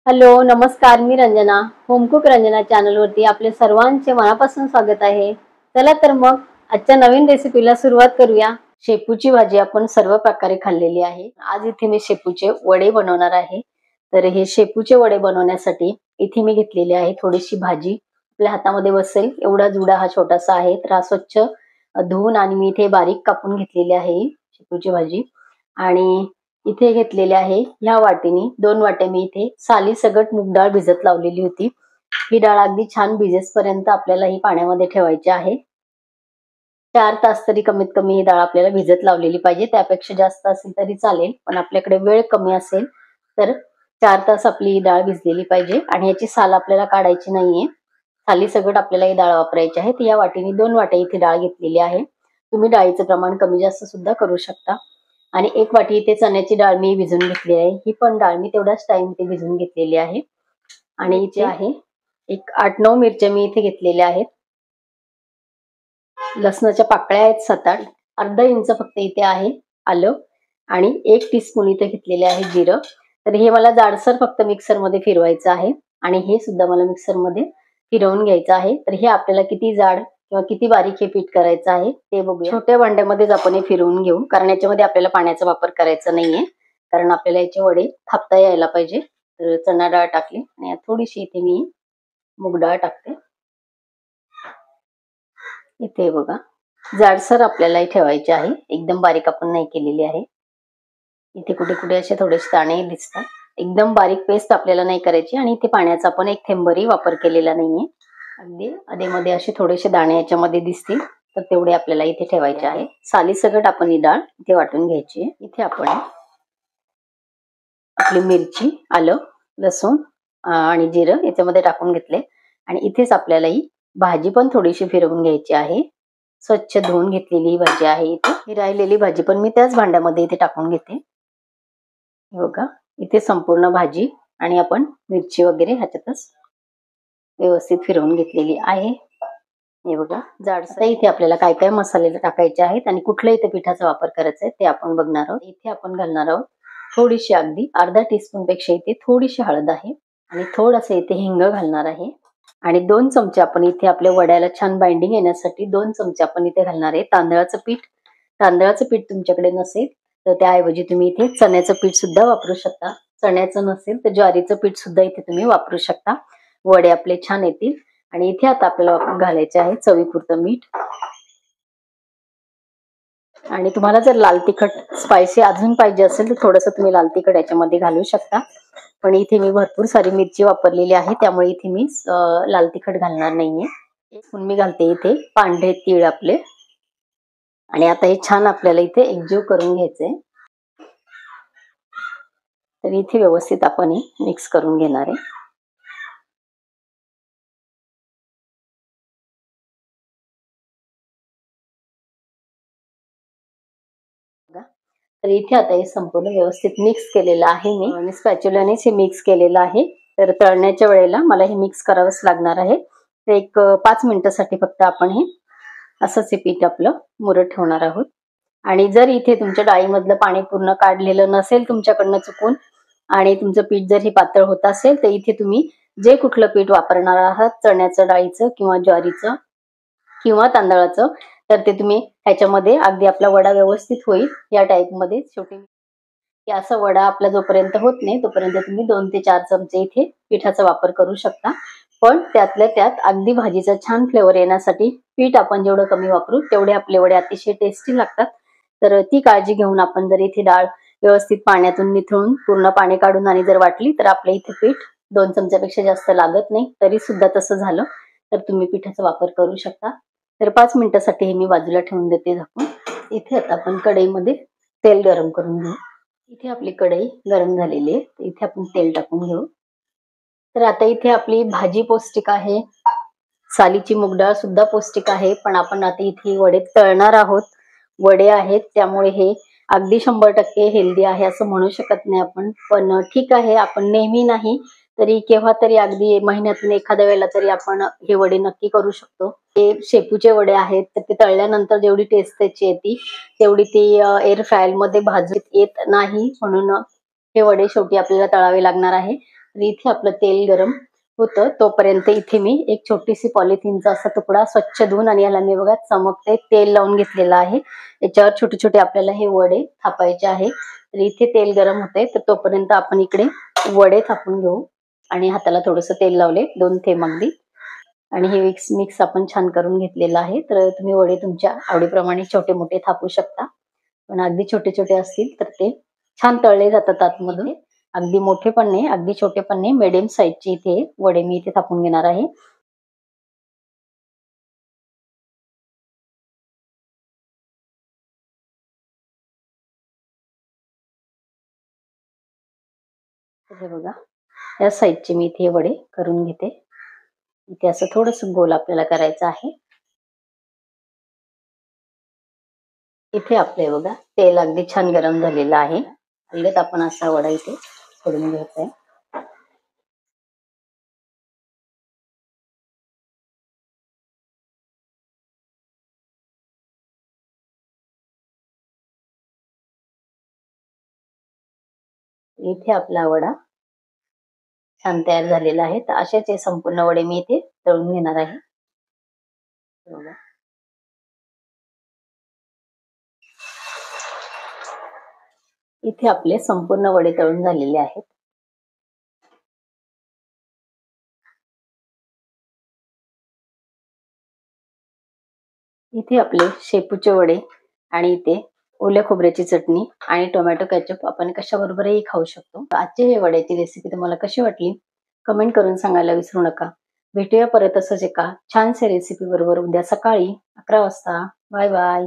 Hello नमस्कार, मी Ranjana होमकुक Ranjana channel वरती आपले सर्वांचे मनापासून स्वागत आहे। चला तर मग आजच्या नवीन रेसिपीला सुरुवात करूया। शेपूची भाजी आपण सर्व प्रकारे खाल्लेली आहे। आज इथे मी शेपूचे वडे बनवणार आहे। तर हे शेपूचे वडे बनवण्यासाठी इथे मी घेतलेली आहे थोडीशी भाजी, आपल्या हातामध्ये बसेल एवढा जुडा हा छोटासा आहे। तर हा स्वच्छ धुवून आणि मी इथे बारीक कापून घेतलेली आहे शेपूची भाजी। आणि इथे घेतलेले आहे ह्या वाटीनी 2 वाटे मी इथे साली सगट मूग डाळ भिजत लावलेली होती। ही डाळ अगदी छान भिजेपर्यंत आपल्याला ही पाण्यामध्ये ठेवायची आहे। 4 तास तरी कमीत कमी ही डाळ आपल्याला भिजत लावलेली पाहिजे। त्यापेक्षा जास्त असेल तरी चालेल, पण आपल्याकडे वेळ कमी असेल तर 4 तास आपली ही डाळ भिजलेली पाहिजे। आणि याची साल आपल्याला काढायची नाहीये, साली सगट आपल्याला ही डाळ वापरायची आहे। तर या वाटीने 2 वाटे इथे डाळ घेतलेली आहे। तुम्ही डाळीचं प्रमाण कमी जास्त सुद्धा करू शकता। आणि 1 वाटी इथे चण्याची डाळ मी भिजवून घेतली आहे। ही पण डाळ मी तेवढाच टाइम इथे भिजवून घेतलेली आहे। आणि इथे आहे एक 8-9 मिरच्या मी इथे घेतलेल्या आहेत। लसणाच्या पाकळ्या आहेत 7-8, अर्धा इंच फक्त इथे आहे आलं, आणि 1 टीस्पून इथे घेतलेले आहे जिरं। तर हे मला जाडसर फक्त मिक्सर मध्ये फिरवायचं आहे आणि हे सुद्धा मला मिक्सर मध्ये फिरवून घ्यायचं आहे। तर हे आपल्याला किती जाड किंवा किती बारीक हे पीठ करायचं आहे ते बघूया। छोट्या भांड्यामध्येच आपण हे फिरवून घेऊ, कारण याच्यामध्ये आपल्याला पाण्याचा वापर करायचा नाहीये, कारण आपल्याला याचे वडे थापता यायला पाहिजे। तर चणा डाळ टाकली आणि थोडीशी इथे मी मूग डाळ टाकते। इथे बघा जाडसर आपल्याला ठेवायचे आहे, एकदम बारीक आपण नाही केलेली आहे। इथे कुठे कुठे असे थोडेसे दाणे दिसतात, एकदम बारीक पेस्ट आपल्याला नाही करायची। आणि इथे पाण्याचा पण एक थेंबही वापर केलेला नाहीये, अगदी अधेमध्ये असे थोडेसे दाणे याच्यामध्ये दिसतील तर तेवढे आपल्याला इथे ठेवायचे आहे। साली सगट आपण ही डाळ इथे वाटून घ्यायची आहे। इथे आपण आपली मिरची, आलं, लसूण आणि जिरं याच्यामध्ये टाकून घेतले। आणि इथेच आपल्याला ही भाजी पण थोडीशी फिरवून घ्यायची आहे। स्वच्छ धुवून घेतलेली ही भाजी आहे। इथे ही राहिलेली भाजी पण मी त्याच भांड्यामध्ये इथे टाकून घेते। बघा इथे संपूर्ण भाजी आणि आपण मिरची वगैरे ह्याच्यातच व्यवस्थित फिरवून घेतलेली आहे। हे बघा जाडसर इथे आपल्याला काय काय मसाले टाकायचे आहेत आणि कुठल्या इथे पिठाचा वापर करायचा आहे ते आपण बघणार आहोत। इथे आपण घालणार आहोत थोडीशी, अगदी अर्धा टीस्पून पेक्षा इथे थोडीशी हळद आहे आणि थोडंसं इथे हिंग घालणार आहे। आणि 2 चमचे आपण इथे आपल्या वड्याला छान बाइंडिंग येण्यासाठी 2 चमचे आपण इथे घालणार आहे तांदळाचं पीठ। तांदळाचं पीठ तुमच्याकडे नसेल तर त्याऐवजी तुम्ही इथे चण्याचं पीठ सुद्धा वापरू शकता। चण्याचं नसेल तर ज्वारीचं पीठ सुद्धा इथे तुम्ही वापरू शकता, वडे आपले छान येतील। आणि इथे आता आपल्याला घालायचे आहे चवीपुरतं मीठ। आणि तुम्हाला जर लाल तिखट स्पायसी अजून पाहिजे असेल तर थोडंसं तुम्ही लाल तिखट याच्यामध्ये घालू शकता, पण इथे मी भरपूर सारी मिरची वापरलेली आहे त्यामुळे इथे मी लाल तिखट घालणार नाहीये। म्हणून मी घालते इथे पांढरे तीळ आपले। आणि आता हे छान आपल्याला इथे एकजीव करून घ्यायचंय। तर इथे व्यवस्थित आपण हे मिक्स करून घेणार आहे। तर इथे आता हे संपूर्ण व्यवस्थित मिक्स केलेलं आहे मी स्पॅच्युलानेच हे मिक्स केलेलं आहे। तर तळण्याच्या वेळेला मला हे मिक्स करावंच लागणार आहे। तर एक 5 मिनिटासाठी फक्त आपण हे असंच हे पीठ आपलं मुरत ठेवणार आहोत। आणि जर इथे तुमच्या डाळीमधलं पाणी पूर्ण काढलेलं नसेल तुमच्याकडनं चुकून आणि तुमचं पीठ जर हे पातळ होत असेल तर इथे तुम्ही जे कुठलं पीठ वापरणार आहात, चण्याचं, डाळीचं किंवा ज्वारीचं किंवा तांदळाचं, तर ते तुम्ही ह्याच्यामध्ये अगदी आपला वडा व्यवस्थित होईल या टाइप मध्ये छोटे असा वडा आपला जोपर्यंत होत नाही तोपर्यंत तुम्ही 2 ते 4 चमचे इथे पिठाचा वापर करू शकता। पण त्यातल्या त्यात अगदी भाजीचा छान फ्लेवर येण्यासाठी पीठ आपण जेवढं कमी वापरू तेवढे आपले वडे अतिशय टेस्टी लागतात। तर ती काळजी घेऊन आपण जर इथे डाळ व्यवस्थित पाण्यातून निथळून पूर्ण पाणी काढून आणि जर वाटली तर आपल्या इथे पीठ 2 चमच्यापेक्षा जास्त लागत नाही। तरी सुद्धा तसं झालं तर तुम्ही पिठाचा वापर करू शकता। तर 5 मिनिटासाठी हे मी बाजूला ठेवून देते झाकून। इथे आता आपण कढईमध्ये तेल गरम करून घेऊ। इथे आपली कढई गरम झालेली आहे, इथे आपण तेल टाकून घेऊ। तर आता इथे आपली भाजी पौष्टिक आहे, सालीची मूग डाळ सुद्धा पौष्टिक आहे, पण आपण आता इथे वडे तळणार आहोत। वडे आहेत त्यामुळे हे अगदी 100% हेल्दी आहे असं म्हणू शकत नाही आपण, पण ठीक आहे, आपण नेहमी नाही तरी केव्हा तरी अगदी महिन्यातून एखाद्या वेळेला तरी आपण हे वडे नक्की करू शकतो। हे शेपूचे वडे आहेत तर ते तळल्यानंतर जेवढी टेस्ट त्याची येते तेवढी ती एअर फ्रायर मध्ये भाजून येत नाही, म्हणून हे वडे शेवटी आपल्याला तळावे लागणार आहे। तर इथे आपलं तेल गरम होतं तोपर्यंत इथे मी एक छोटीशी पॉलिथिनचा असा तुकडा स्वच्छ धुवून आणि याला मी बघा चमकते तेल लावून घेतलेलं आहे. याच्यावर छोटे छोटे आपल्याला हे वडे थापायचे आहे. तर इथे तेल गरम होते तर तोपर्यंत आपण इकडे वडे थापून घेऊ. आणि हाताला थोडंसं तेल लावले 2 थेंब अगदी. आणि हे मिक्स आपण छान करून घेतलेलं आहे. तर तुम्ही वडे तुमच्या आवडीप्रमाणे छोटे मोठे थापू शकता. पण अगदी छोटे छोटे असतील तर ते छान तळले जातात आतमधून. अगदी मोठे पण नाही, अगदी छोटे पण नाही, मीडियम साईजचे इथे वडे मी इथे थापून घेणार आहे. तर हे बघा या साईजचे मी इथे वडे करून घेते. इथे असं थोडंसं गोल आपल्याला करायचं आहे. इथे आपले बघा तेल अगदी छान गरम झालेलं आहे. लगेच आपण असा वडा इथे सोडून घ्यायचा आहे. इथे आपला वडा छान तयार झालेला आहे. तर असेच हे संपूर्ण वडे मी इथे तळून घेणार आहे. बघा. इथे आपले संपूर्ण वडे तळून झालेले आहेत. इथे आपले शेपूचे वडे आणि इथे ओल्या खोबऱ्याची चटणी आणि टोमॅटो केचप आपण कशाबरोबरही खाऊ शकतो. आजची हे वड्याची रेसिपी तुम्हाला कशी वाटली कमेंट करून सांगायला विसरू नका. भेटूया परत असंच एका छानशा रेसिपी बरोबर उद्या सकाळी 11 वाजता. Bye bye.